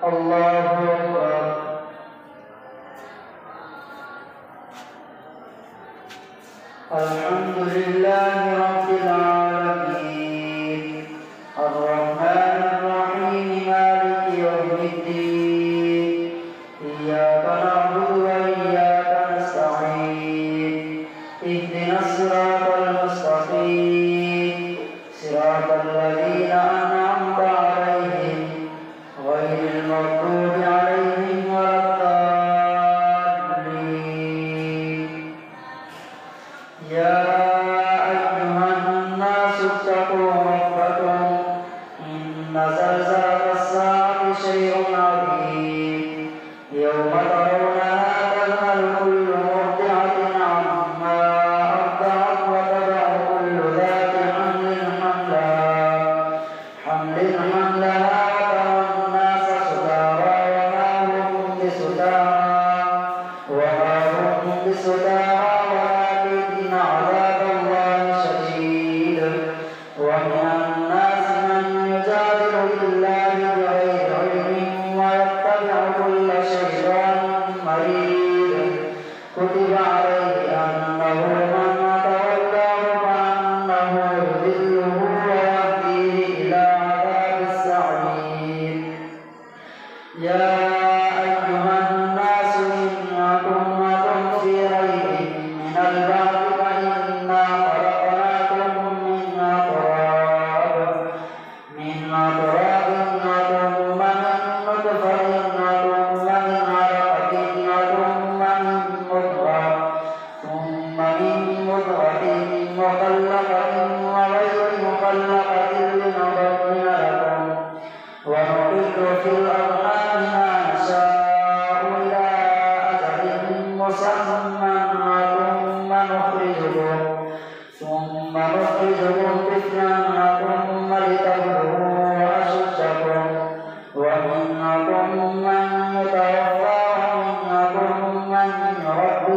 الله أكبر. الحمد لله رب العالمين الرحمن الرحيم مالك يوم الدين إياك نعبد وإياك نستعين اهدنا الصراط المستقيم صراط الذين أنعمت عليهم غير المغضوب عليهم ولا الضالين. يا أيها الناس اتقوا ربكم إن زلزلة الساعة شيء عظيم يوم ترونها تذهل كل مرضعة عما أرضعت وتضع كل ذات حمل حملها وترى الناس سكارى وما هم بسكارى ولكن عذاب الله شديد. ومن الناس من يجادل بالله بغير علم ويتبع كل شيطان مريد كتب عليه أنه من تولاه فأنه يضله ويهديه إلى عذاب السعير. يا أيها الناس إن كنتم في ريب من البعث فإنا خلقناكم من تراب ثم من نطفة ثم من علقة ثم من مضغة مخلقة وغير مخلقة لنبين لكم ونقر في الأرحام ما نشاء إلى أجل مسمى ثم نخرجكم طفلا ثم لتبلغوا أشدكم ومنكم من يتوفى ومنكم من يرد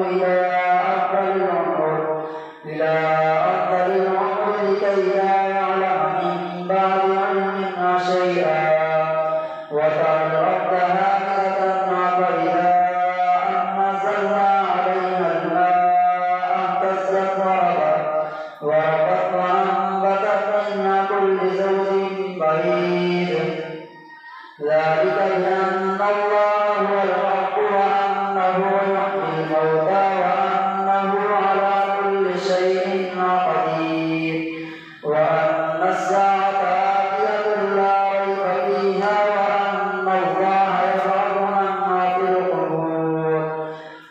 إلى أرذل العمر لكي لا يعلم من بعد علم شيئا وترى الأرض هامدة فإذا أنزلنا عليها الماء اهتزت وربت وأنبتت من كل زوج بهيج. ذلك بأن الله هو الحق وأنه يحيي الموتى وأنه على كل شيء قدير وأن الساعة آتية لا ريب فيها وأن الله يبعث من في القبور.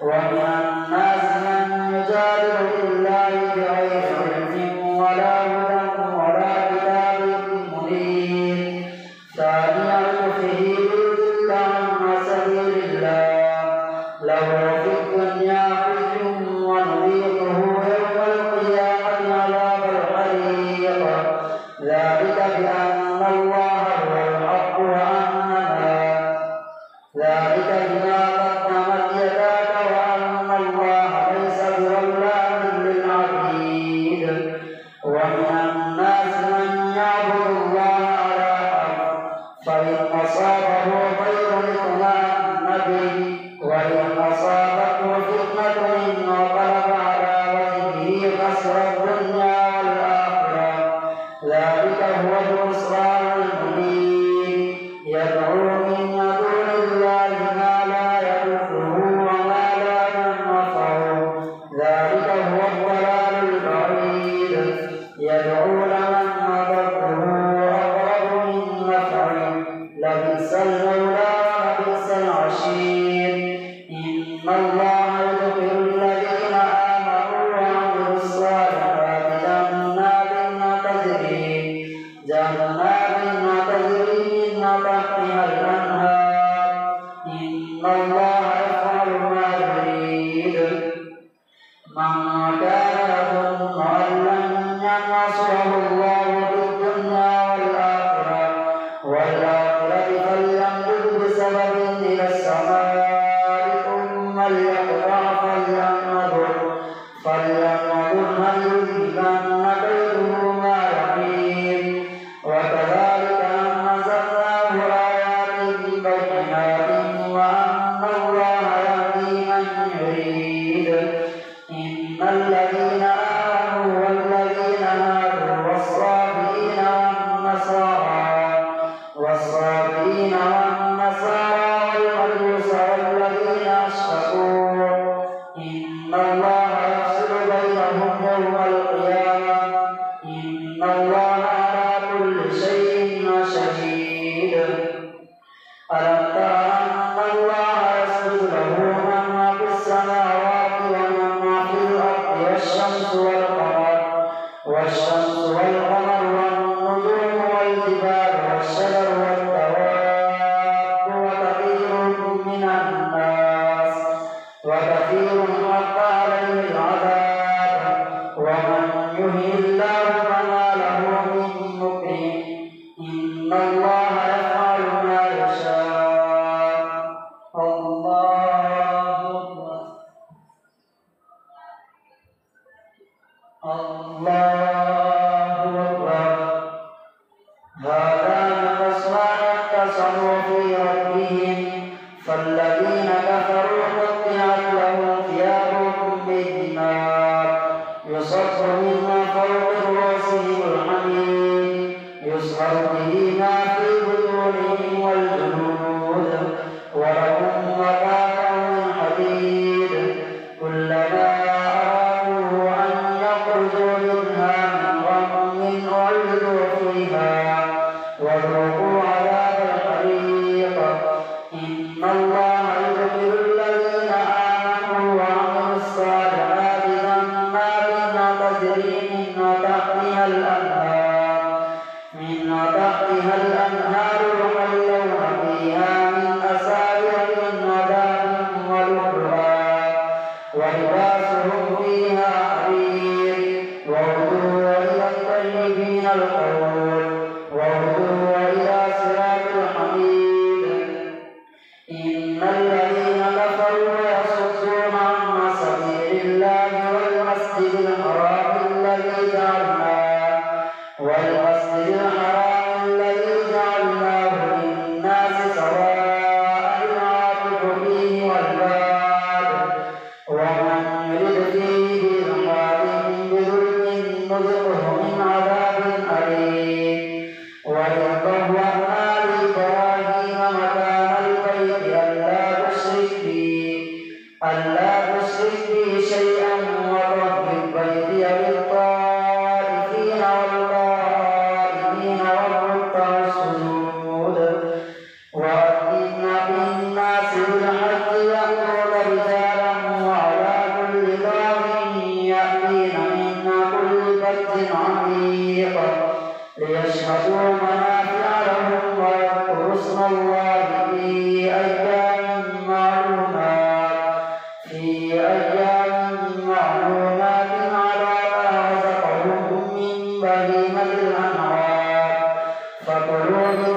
ومن الناس من يجادل بالله بغير علم ولا هدى ولا كتاب منير ثاني عطفه ليضل عن سبيل الله له في الدنيا خزي ونذيقه يوم القيامة عذاب الحريق. ذلك بأن الله هو الحق ذلك بما قدمت يداك وأن الله ليس بظلام للعبيد. ومن الناس من يعبد الله على حرف فإن أصابه خير اطمأن به وإن أصابته فتنة انقلب على وجهه خسر الدنيا والآخرة. ذلك هو الخسران المبين يدعو من دون الله ما لا يضره وما لا ينفعه. ذلك هو الضلال البعيد يدعو لمن ضره أقرب من نفعه لبئس المولى ولبئس العشير. إن الله يدخل الذين آمنوا وعملوا الصالحات جنات تجري من تحتها الأنهار. إن الله يفعل ما يريد. من كان يظن أن لن ينصره الله في الدنيا والآخرة فليمدد بسبب إلى السماء ثم ليقطع فلينظر هل يذهبن كيده ما يحيط. وكذلك أنزلناه آيات بينات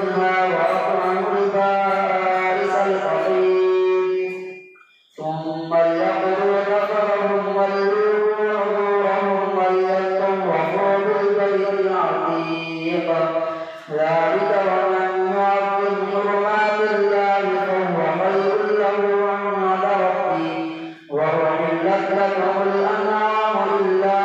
منها وأطعموا البائس الفقير ثم ليقضوا تفثهم وليوفوا نذورهم وليطوفوا بالبيت العتيق ذلك ومن يعظم حرمات الله فهو خير له عند ربه وأحلت لكم الأنعام إلا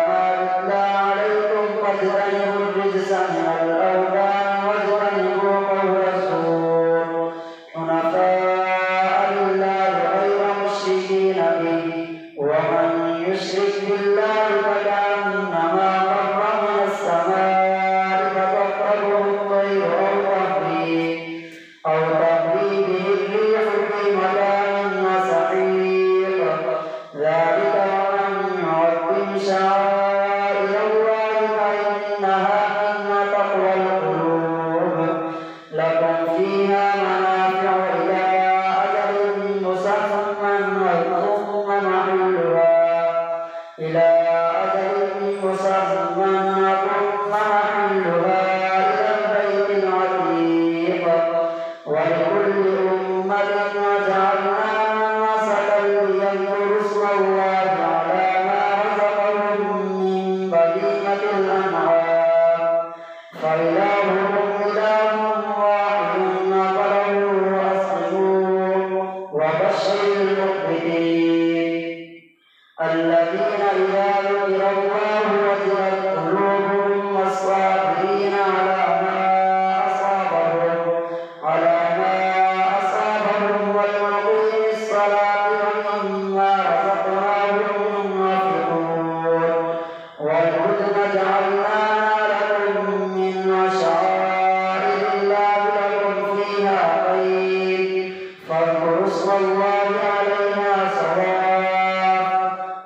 ما يتلى عليكم فاجتنبوا الرجس من الأوثان واجتنبوا قول الزور حنفاء لله غير مشركين به ومن يشرك بالله فكأنما خر من السماء فتخطفه الطير أو تهوي به الريح في مكان سحيق ذلك ومن يعظم شعائر الله فإنها من تقوى القلوب لكم فيها منافع إلى أجل مسمى ثم محلها إلى البيت العتيق ولكل أمة جعلنا منسكا ليذكروا اسم الله على ما رزقهم من بهيمة الأنعام فإلهكم إله واحد فله أسلموا وبشر المخبتين الذين إذا ذكر الله وجلت قلوبهم والصابرين على ما أصابهم والمقيم الصلاة ومما رزقناهم ينفقون والبدن جعلناها لكم من شعائر الله لكم فيها خير فاذكروا اسم الله عليها صواف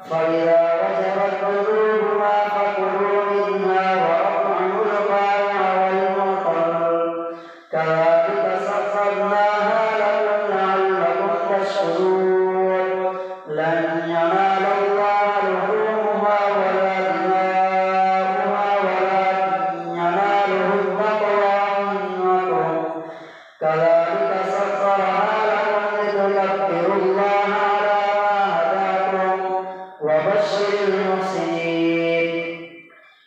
فإذا وجبت جنوبها فكلوا منها وأطعموا القانع والمعتر كذلك سخرناها لكم لعلكم تشكرون لن ينال الله لحومها ولا دماؤها ولكن يناله التقوى منكم كذلك سخرها لكم لتكبروا الله على ما هداكم وبشر المحسنين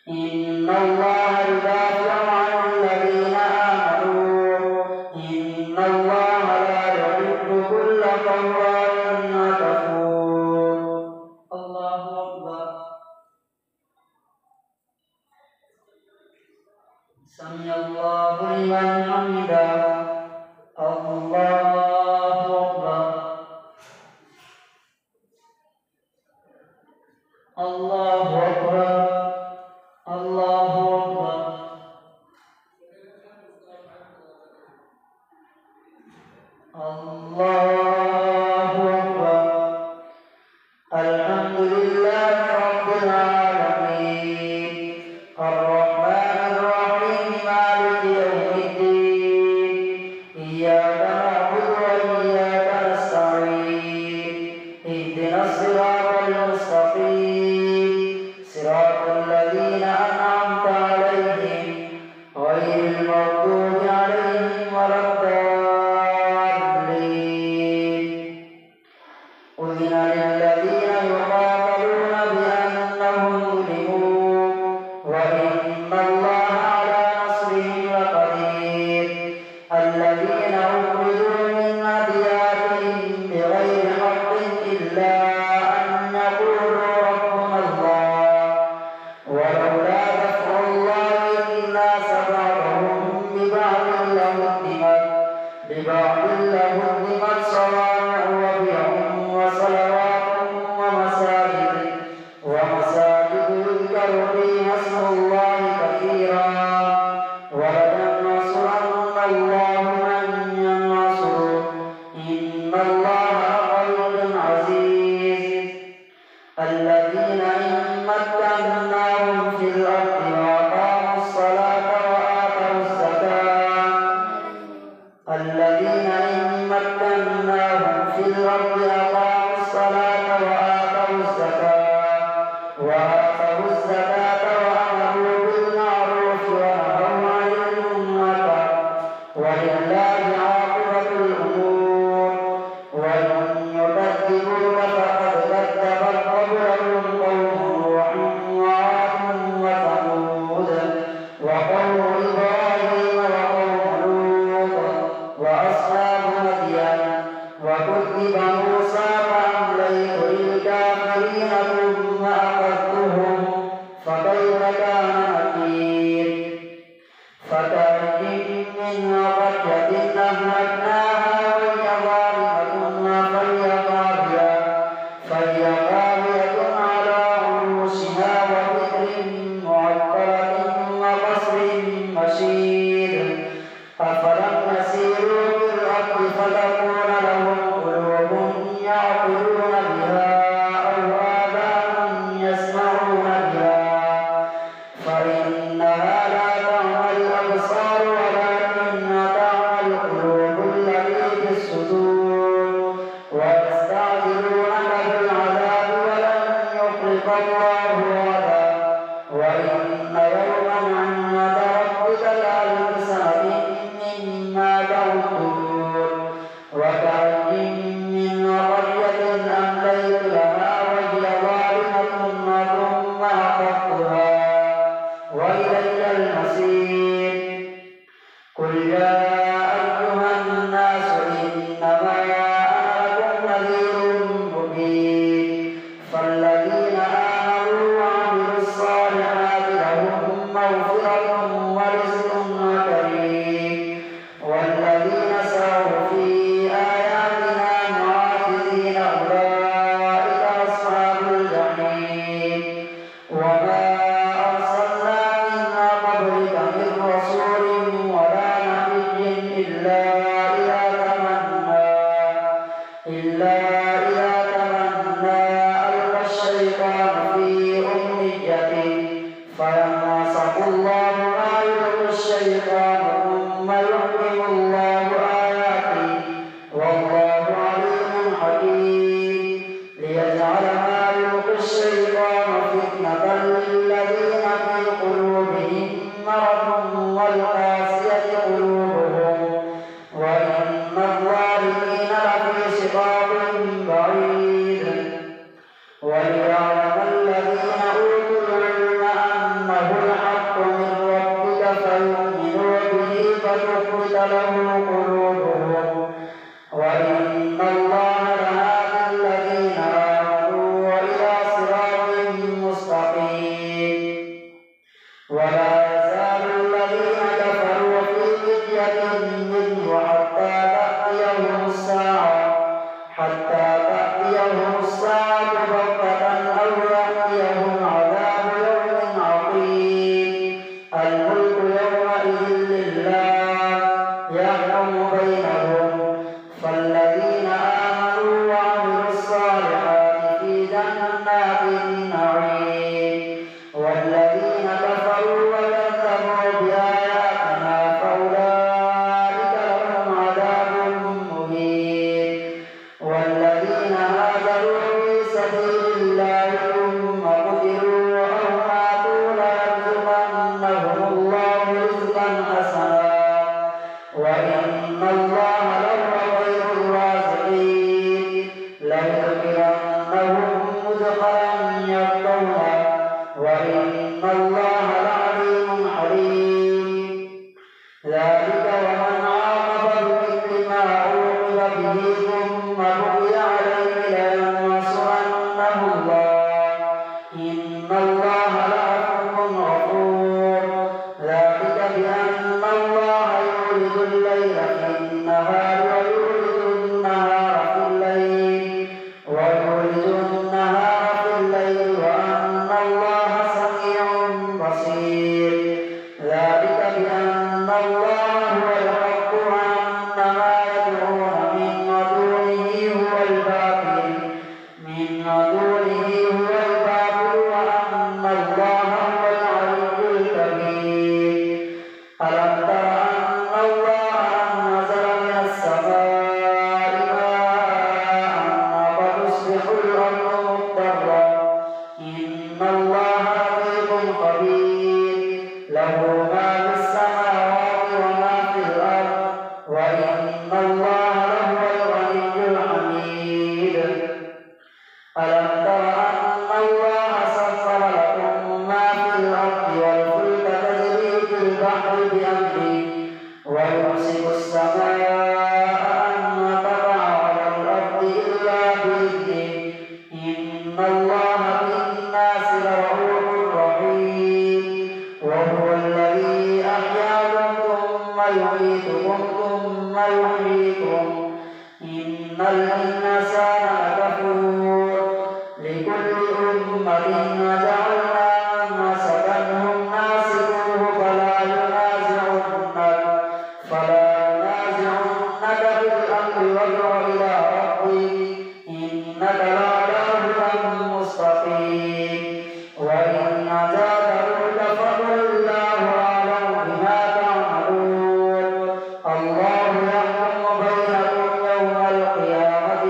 إن الله يدافع عن الذين آمنوا إن الله لا يحب كل خوان كفور الله أكبر سمع الله لمن حمده الله أكبر الله أكبر الله أكبر الله أكبر الحمد لله رب العالمين الرحمن الرحيم مالك يوم الدين إياك نعبد قل يا أيها الناس إنما أنا لكم نذير مبين فالذين آمنوا وعملوا الصالحات لهم مغفرة ورزق كريم والذين سعوا في آياتنا معاجزين أولئك أصحاب الجحيم وما أرسلنا من قبلك من رسول ولا نبي إلا إذا تمنى ألقى الشيطان في أمنيته فينسخ الله ما يلقي الشيطان ثم يحكم الله آياته والله عليم حكيم ليجعل ما يلقي الشيطان فتنة للذين في قلوبهم مرض والقاسية قلوبهم وإن الظالمين لفي شقاق بعيد وليعلم الذين أوتوا العلم أنه الحق من ربك فيؤمنوا به فتخبت له قلوبهم وإن الله لهادي الذين آمنوا إلى صراط مستقيم ولا يزال الذين كفروا في فتية منه حتى تأتيهم الساعة بغتة أو يأتيهم عذاب يوم عقيم الملك يومئذ لله يحكم بينهم فالذين آمنوا وعملوا الصالحات في جنات النعيم والذين كفروا وكذبوا بآياتنا فأولئك لهم عذاب مهين والذين هاجروا في سبيل الله ثم قتلوا أو ماتوا ليرزقنهم الله رزقا حسنا وإن الله لهو خير الرازقين ليدخلنهم مدخلا يرضونه وإن الله لعليم حليم ذلك ومن عاقب بمثل ما عوقب به ثم بغي عليه لينصرنه الله إن الله لعفو غفور ذلك بأن الله يولد الليل في النهار ويولد النهار في الليل وأن الله سميع بصير ذلك بأن الله هو الحق وأن ما يدعون من دونه هو الباطل وأن الله هو العلي الكبير ألم تر أن الله أنزل من السماء ماء فتصبح الأرض مخضرا إن الله لطيف خبير له ما في السماوات وما في الأرض وإن الله لهو الغني الحميد ألم تر أن الله سخر لكم ما في الأرض والفلك تجري في البحر بأمره ويمسك السماء أن تقع على الأرض إلا بإذنه إن الله بالناس لرؤوف رحيم وهو الذي أحياكم ثم يميتكم ثم يحييكم إن الإنسان لكفور لكل أمة جعلنا منسكا ناسكوه فلا ينازعنك في الأمر وادع إلى ربك إنك لعلى هدى مستقيم وإن جادلوك فقل الله أعلم بما تعملون الله يحكم بينكم يوم القيامة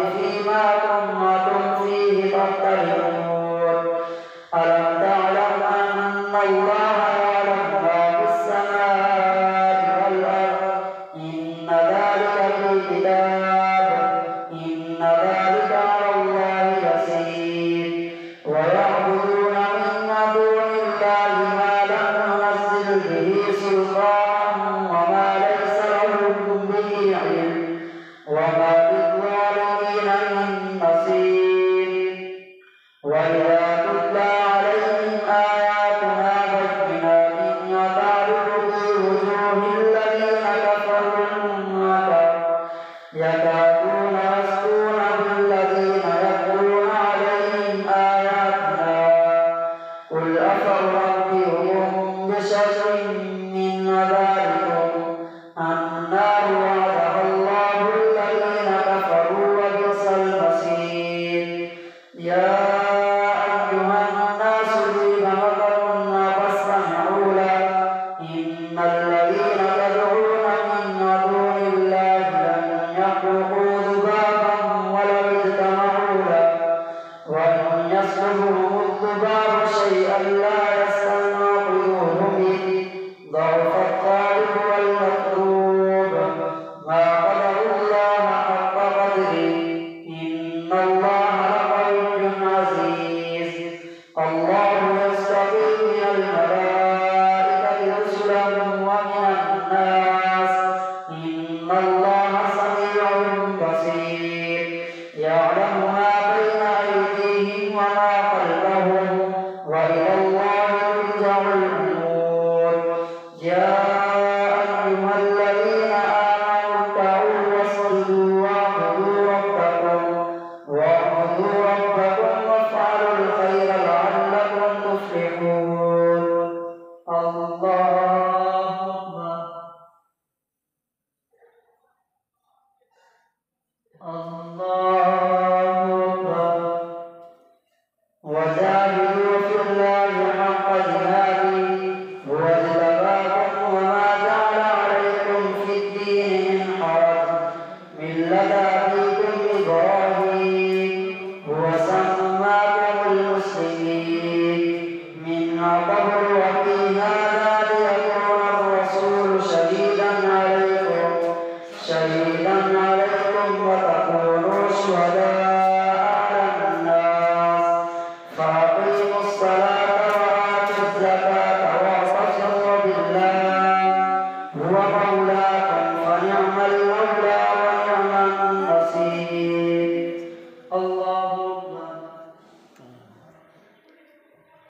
الذين تدعون من دون الله لن يخلقوا ذبابا ولو اجتمعوا له وإن يسلبهم الذباب شيئا لا يستنقذوه منه ضعف الطالب والمطلوب ما قدر الله حق قدره إن الله لقوي عزيز الله يستقي من الملائكة رسلا ومن الناس إن الله سميع بصير يعلم ما بين أيديهم وما خلفهم وإلى الله ترجع الأمور يا أيها الذين آمنوا اركعوا واسجدوا واعبدوا ربكم وافعلوا الخير لعلكم تفلحون الله أكبر الله أكبر وجاهدوا في الله حق جهاده هو اجتباكم وما جعل عليكم في الدين من حرج ملة أبيكم إبراهيم هو سماكم المسلمين من